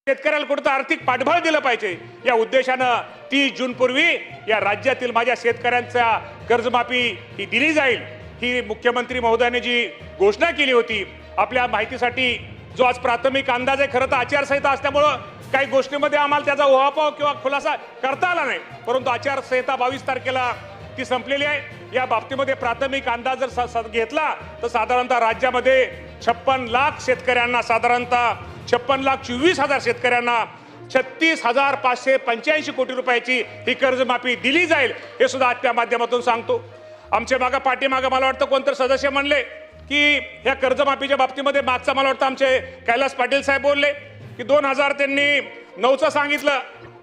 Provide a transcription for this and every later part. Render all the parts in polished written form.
शेतकऱ्याला कुठं आर्थिक पाठबळ दिलं पाहिजे या उद्देशानं 30 जून पूर्वी या राज्यातील माझ्या शेतकऱ्यांचा कर्जमाफी ही दिली जाईल ही मुख्यमंत्री महोदयाने जी घोषणा केली होती। आपल्या माहितीसाठी जो आज प्राथमिक अंदाज आहे, खरं तर आचारसंहिता असल्यामुळं काही गोष्टींमध्ये आम्हाला त्याचा उहापोह किंवा खुलासा करता आला नाही, परंतु आचारसंहिता 22 तारखेला ती संपलेली आहे। या बाबतीमध्ये प्राथमिक अंदाज जर घेतला तर साधारणतः राज्यामध्ये 56 लाख शेतकऱ्यांना, साधारणतः 56,24,000 शेतकऱ्यांना 36,585 कोटी रुपयाची ही कर्जमाफी दिली जाईल हे सुद्धा आजच्या माध्यमातून सांगतो। आमच्या पाठीमागे मला वाटतं कोणतरी सदस्य म्हणले की ह्या कर्जमाफीच्या बाबतीमध्ये मागचा मला वाटतं आमचे कैलास पाटील साहेब बोलले की 2000 त्यांनी 9चं सांगितलं।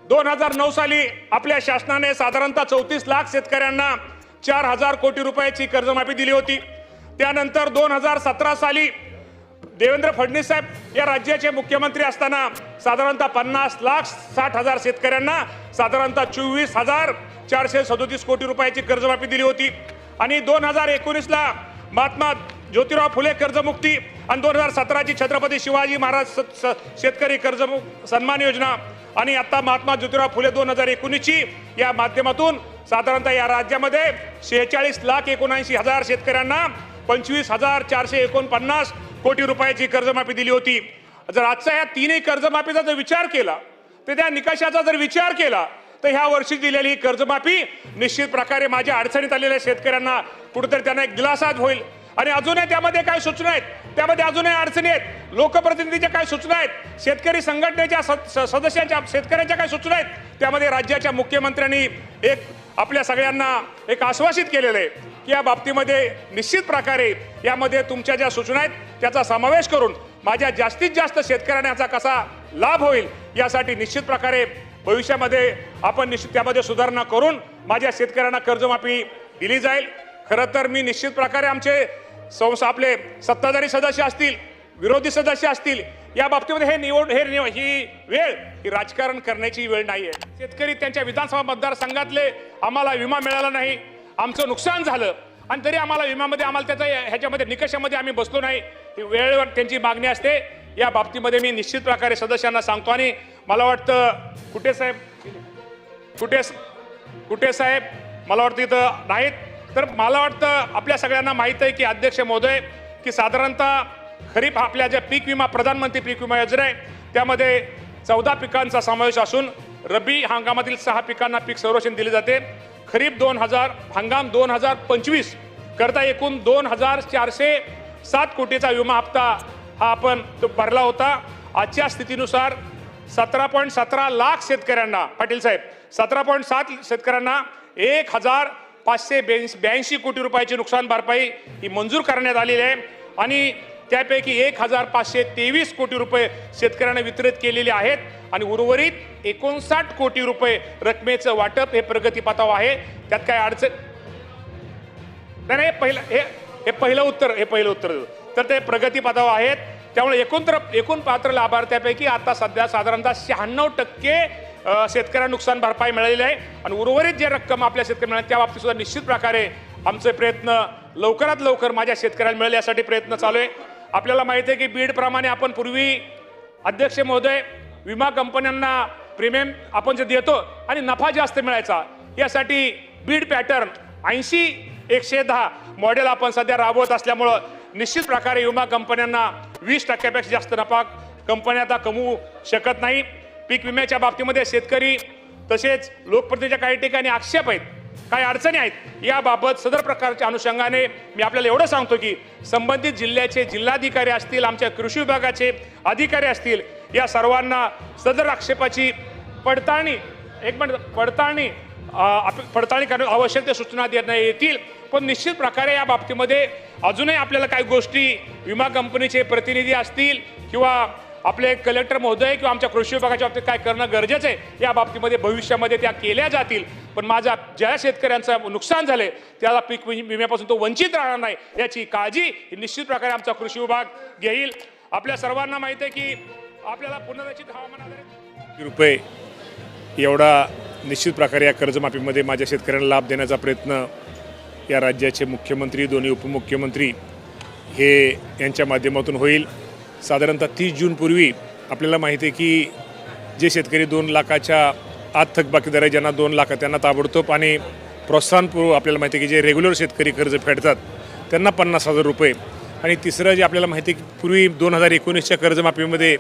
2009 साली आपल्या शासनाने साधारणतः 34 लाख शेतकऱ्यांना 4,000 कोटी रुपयाची कर्जमाफी दिली होती। त्यानंतर 2017 साली देवेंद्र फडणवीस साहेब या राज्याचे मुख्यमंत्री असताना साधारणतः 50,60,000 शेतकऱ्यांना साधारणतः 24,437 कोटी रुपयाची कर्जमाफी दिली होती। आणि 2019 ला महात्मा ज्योतिराव फुले कर्जमुक्ती आणि 2017ची छत्रपती शिवाजी महाराज शेतकरी कर्ज सन्मान योजना आणि आता महात्मा ज्योतिराव फुले 2019ची या माध्यमातून साधारणतः या राज्यामध्ये 46,79,000 शेतकऱ्यांना 25,449 कोटी रुपयाची कर्जमाफी दिली होती। जर आजचा या तीनही कर्जमाफीचा जर विचार केला तर त्या निकषाचा जर विचार केला तर ह्या वर्षी दिलेली ही कर्जमाफी निश्चित प्रकारे माझ्या अडचणीत आलेल्या शेतकऱ्यांना कुठेतरी त्यांना एक दिलासाच होईल। आणि अजूनही त्यामध्ये काय सूचना आहेत, त्यामध्ये अजूनही अडचणी आहेत, लोकप्रतिनिधीच्या काय सूचना आहेत, शेतकरी संघटनेच्या सदस्यांच्या शेतकऱ्यांच्या काय सूचना आहेत, त्यामध्ये राज्याच्या मुख्यमंत्र्यांनी एक आपल्या सगळ्यांना एक आश्वासित केलेलं आहे की या बाबतीमध्ये निश्चित प्रकारे यामध्ये तुमच्या ज्या सूचना आहेत त्याचा समावेश करून माझ्या जास्तीत जास्त शेतकऱ्यांना याचा कसा लाभ होईल यासाठी निश्चित प्रकारे भविष्यामध्ये आपण निश्चित त्यामध्ये सुधारणा करून माझ्या शेतकऱ्यांना कर्जमाफी दिली जाईल। खरं तर मी निश्चित प्रकारे आमचे आपले सत्ताधारी सदस्य असतील, विरोधी सदस्य असतील, या बाबतीमध्ये ही वेळ ही राजकारण करण्याची वेळ नाही आहे। शेतकरी त्यांच्या विधानसभा मतदारसंघातले आम्हाला विमा मिळाला नाही, आमचं नुकसान झालं आणि तरी आम्हाला विम्यामध्ये त्याचा ह्याच्यामध्ये निकषामध्ये आम्ही बसलो नाही, ही वेळेवर त्यांची मागणी असते। या बाबतीमध्ये मी निश्चित प्रकारे सदस्यांना सांगतो आणि मला वाटतं कुठे साहेब मला वाटतं इथं नाहीत, तर मला वाटतं आपल्या सगळ्यांना माहीत आहे की अध्यक्ष महोदय की साधारणतः खरीप आपल्या ज्या पीक विमा प्रधानमंत्री पीक विमा योजना आहे त्यामध्ये 14 पिकांचा समावेश असून रब्बी हंगामातील 6 पिकांना पीक संरक्षण दिले जाते। खरीप 2000 हंगाम 2025 करता एकूण 2,407 कोटीचा विमा हप्ता हा आपण तो भरला होता। आजच्या स्थितीनुसार 17.17 लाख शेतकऱ्यांना, पाटील साहेब 17.7 शेतकऱ्यांना 1,582 कोटी रुपयाची नुकसान भरपाई ही मंजूर करण्यात आलेली आहे आणि त्यापैकी 1,523 कोटी रुपये शेतकऱ्यांना वितरित केलेले आहेत आणि उर्वरित 59 कोटी रुपये रकमेचं वाटप हे प्रगतीपथावर आहे। त्यात काय अडचण नाही, हे पहिलं उत्तर तर ते प्रगतीपथावर आहेत। त्यामुळे एकूण पात्र लाभार्थ्यापैकी आता सध्या साधारणतः 96% शेतकऱ्यांना नुकसान भरपाई मिळालेली आहे आणि उर्वरित जे रक्कम आपल्या शेतकऱ्यांना मिळाली त्या बाबतीत सुद्धा निश्चित प्रकारे आमचे प्रयत्न लवकरात लवकर माझ्या शेतकऱ्यांना मिळेल यासाठी प्रयत्न चालू आहे। आपल्याला माहिती आहे की बीडप्रमाणे आपण पूर्वी अध्यक्ष महोदय विमा कंपन्यांना प्रीमियम आपण जे देतो आणि नफा जास्त मिळायचा यासाठी बीड पॅटर्न 80-110 मॉडेल आपण सध्या राबवत असल्यामुळं निश्चित प्रकारे विमा कंपन्यांना 20% जास्त नफा कंपन्या आता कमवू शकत नाही। पीक विम्याच्या बाबतीमध्ये शेतकरी तसेच लोकप्रतिनिधीच्या काही ठिकाणी आक्षेप आहेत, काही अडचणी आहेत, याबाबत सदर प्रकारच्या अनुषंगाने मी आपल्याला एवढं सांगतो की संबंधित जिल्ह्याचे जिल्हाधिकारी असतील, आमच्या कृषी विभागाचे अधिकारी असतील, या सर्वांना सदर आक्षेपाची पडताळणी करणे आवश्यक ते सूचना देण्यात येतील। पण निश्चित प्रकारे या बाबतीमध्ये अजूनही आपल्याला काही गोष्टी विमा कंपनीचे प्रतिनिधी असतील किंवा आपले कलेक्टर महोदय किंवा आमच्या कृषी विभागाच्या बाबतीत काय करणं गरजेचं आहे या बाबतीमध्ये भविष्यामध्ये त्या केल्या जातील। पण माझ्या ज्या शेतकऱ्यांचं नुकसान झाले त्याला पीक विम्यापासून तो वंचित राहणार नाही याची काळजी निश्चित प्रकारे आमचा कृषी विभाग घेईल। आपल्या सर्वांना माहिती आहे की आपल्याला पुनर्रचित हवामान आधारित रुपये एवढा निश्चित प्रकारे या कर्जमाफीमध्ये माझ्या शेतकऱ्यांना लाभ देण्याचा प्रयत्न या राज्याचे मुख्यमंत्री, दोन्ही उपमुख्यमंत्री हे यांच्या माध्यमातून होईल। साधारणतः 30 जून पूर्वी आपल्याला माहिती आहे की जे शेतकरी 2 लाखाच्या आत थकबाकीदार आहे, ज्यांना 2 लाख त्यांना ताबडतोब आणि प्रोत्साहनपूर्व आपल्याला माहिती आहे की जे रेग्युलर शेतकरी कर्ज फेडतात त्यांना 50,000 रुपये. आणि तिसरं जे आपल्याला माहिती आहे की पूर्वी 2019च्या कर्जमाफीमध्ये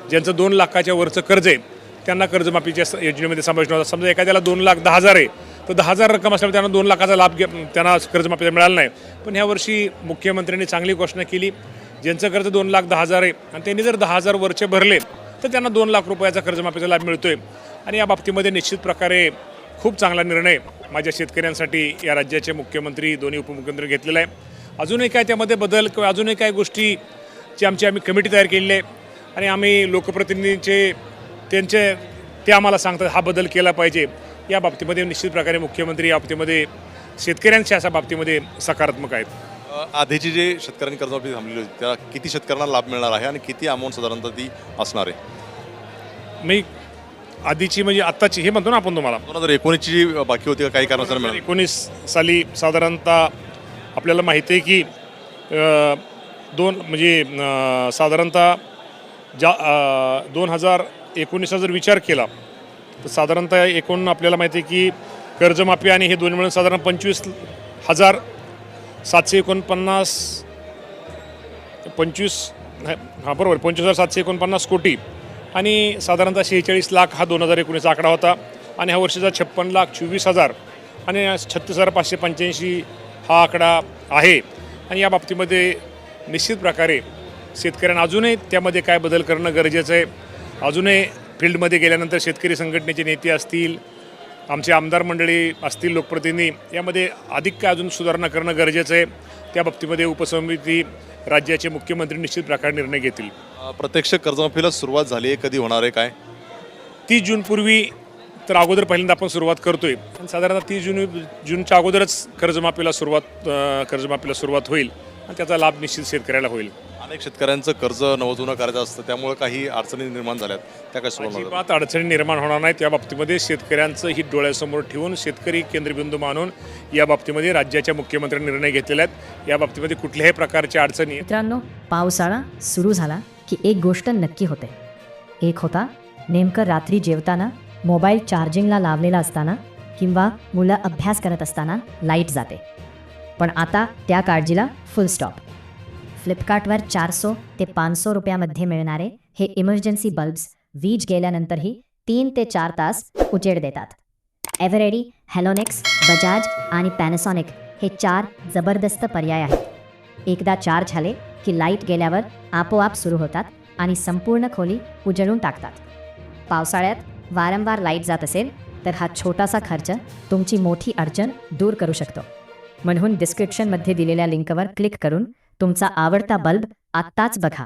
ज्यांचं 2 लाखाच्या वरचं कर्ज आहे त्यांना कर्जमाफीच्या योजनेमध्ये समावेश नव्हता. समजा एखाद्याला 2,10,000 आहे तर 10,000 रक्कम असल्यामुळे त्यांना 2 लाखाचा लाभ त्यांना कर्जमाफीचा मिळाला नाही. पण ह्या वर्षी मुख्यमंत्र्यांनी चांगली घोषणा केली, ज्यांचं कर्ज 2,10,000 आहे आणि त्यांनी जर 10,000 वरचे भरले तर त्यांना 2 लाख रुपयाचा कर्जमाफीचा लाभ मिळतोय. आणि या बाबतीमध्ये निश्चित प्रकारे खूप चांगला निर्णय माझ्या शेतकऱ्यांसाठी या राज्याचे मुख्यमंत्री दोन्ही उपमुख्यमंत्री घेतलेला आहे. अजूनही काय त्यामध्ये बदल किंवा अजूनही काय गोष्टीची आम्ही कमिटी तयार केलेली आहे आणि आम्ही लोकप्रतिनिधींचे ते आम्हाला सांगतात हा बदल केला पाहिजे. या बाबतीमध्ये निश्चित प्रकारे मुख्यमंत्री या बाबतीमध्ये शेतकऱ्यांच्या अशा बाबतीमध्ये सकारात्मक आहेत. आधीची जे शेतकऱ्यांनी कर्जमाफी थांबलेली होती त्या किती शेतकऱ्यांना लाभ मिळणार आहे आणि किती अमाऊंट साधारणतः ती असणार आहे? मी आधीची म्हणजे आत्ताची हे म्हणतो ना आपण तुम्हाला 2019ची जी बाकी होती का काही कारणास्तव मिळाली? 19 साली साधारणतः आपल्याला माहिती आहे की साधारणतः 2019चा जर विचार केला तर साधारणतः एकूण आपल्याला माहिती आहे की कर्जमाफी आणि हे दोन्ही मिळून साधारण 25,749 कोटी आणि साधारणतः 46 लाख हा 2019चा आकडा होता. आणि ह्या वर्षीचा 56,24,000 आणि 36,585 हा आकडा आहे. आणि या बाबतीमध्ये निश्चित प्रकारे शेतकऱ्यांना अजूनही त्यामध्ये काय बदल करणं गरजेचं आहे. अजूनही फील्डमध्ये गेल्यानंतर शेतकरी संघटनेचे नेते असतील, आमचे आमदार मंडळी असतील, लोकप्रतिनिधी यामध्ये अधिक काय अजून सुधारणा करणं गरजेचं आहे. त्या बाबतीमध्ये उपसमिती राज्याचे मुख्यमंत्री निश्चित प्रकारे निर्णय घेतील. प्रत्यक्ष कर्जमाफीला सुरुवात झाली आहे, कधी होणार आहे काय? 30 जूनपूर्वी तर अगोदर पहिल्यांदा आपण सुरुवात करतोय. साधारणतः 30 जूनच्या अगोदरच कर्जमाफीला सुरुवात होईल आणि त्याचा लाभ निश्चित शेतकऱ्याला होईल. अनेक शेतकऱ्यांचं कर्ज नवजुनं करायचं असतं त्यामुळे काही अडचणी निर्माण झाल्यात, त्या काय सोडवणार? अजिबात अडचणी निर्माण होणार नाही. त्या बाबतीमध्ये शेतकऱ्यांचं हित डोळ्यासमोर ठेवून शेतकरी केंद्रबिंदू मानून या बाबतीमध्ये राज्याच्या मुख्यमंत्र्यांनी निर्णय घेतलेले आहेत. या बाबतीमध्ये कुठल्याही प्रकारच्या अडचणी. मित्रांनो, पावसाळा सुरू झाला की एक गोष्ट नक्की होते. एक होता नेमकं रात्री जेवताना मोबाईल चार्जिंगला लावलेला असताना किंवा मुलं अभ्यास करत असताना लाईट जाते. पण आता त्या काळजीला फुल स्टॉप. फ्लिपकार्टवर 400 ते 500 रुपयामध्ये मिळणारे हे इमर्जन्सी बल्ब्स वीज गेल्यानंतरही 3 ते 4 तास उजेड देतात. एव्हरेडी, हॅलोनेक्स, बजाज आणि पॅनासॉनिक हे 4 जबरदस्त पर्याय आहेत. एकदा चार्ज झाले की लाईट गेल्यावर आपोआप सुरू होतात आणि संपूर्ण खोली उजळून टाकतात. पावसाळ्यात वारंवार लाईट जात असेल तर हा छोटासा खर्च तुमची मोठी अडचण दूर करू शकतो. म्हणून डिस्क्रिप्शनमध्ये दिलेल्या लिंकवर क्लिक करून तुमचा आवडता बल्ब आत्ताच बघा.